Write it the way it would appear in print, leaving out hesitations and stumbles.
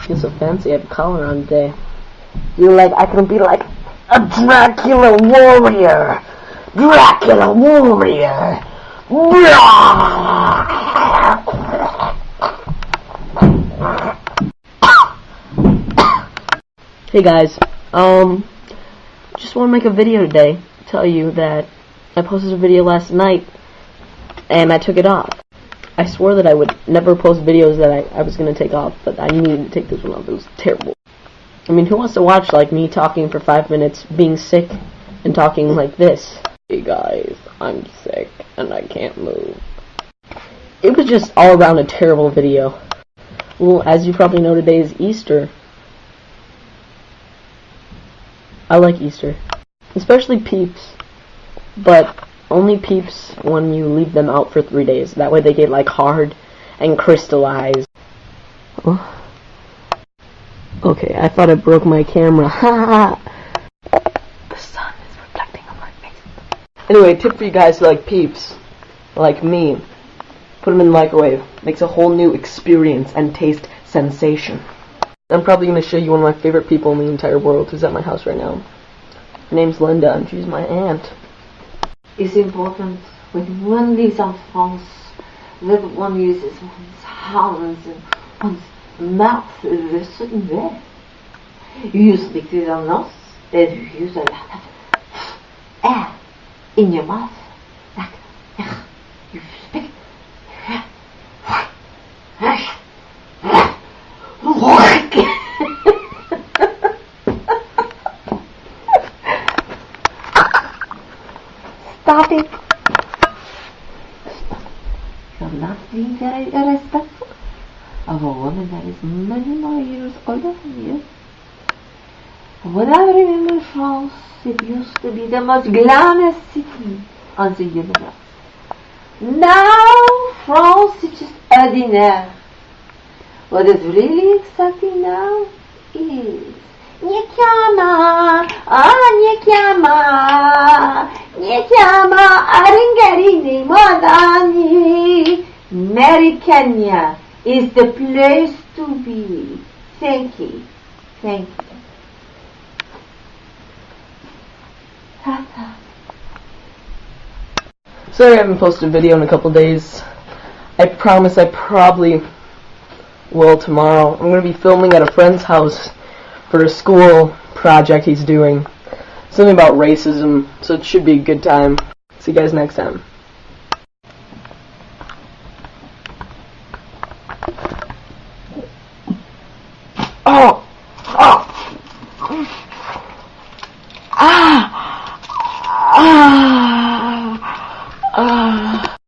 Feel so fancy. I have a collar on today. You're like, I can be like a Dracula warrior. Dracula warrior. Hey guys, just want to make a video today. Tell you that I posted a video last night and I took it off. I swore that I would never post videos that I was going to take off, but I needed to take this one off. It was terrible. I mean, who wants to watch like me talking for 5 minutes, being sick, and talking like this? Hey guys, I'm sick and I can't move. It was just all around a terrible video. Well, as you probably know, today is Easter. I like Easter, especially Peeps, but only Peeps when you leave them out for 3 days. That way they get like hard and crystallized. Oh. Okay, I thought I broke my camera. The sun is reflecting on my face. Anyway, tip for you guys who like Peeps, like me. Put them in the microwave. Makes a whole new experience and taste sensation. I'm probably going to show you one of my favorite people in the entire world who's at my house right now. Her name's Linda, and she's my aunt. It's important when one lives in France that one uses one's hands and one's mouth in a certain way. You speak with your nose, and you use a lot of air in your mouth. Like, you speak. Stop it. You're not being very respectful of a woman that is many more years older than you. When I remember France, it used to be the most glamorous city on the universe. Now, France is just ordinary. What is really exciting now is Americania is the place to be. Thank you. Thank you. Sorry I haven't posted a video in a couple days. I promise I probably will tomorrow. I'm going to be filming at a friend's house for a school project he's doing. Something about racism, so it should be a good time. See you guys next time. Oh! Oh! Ah! Ah!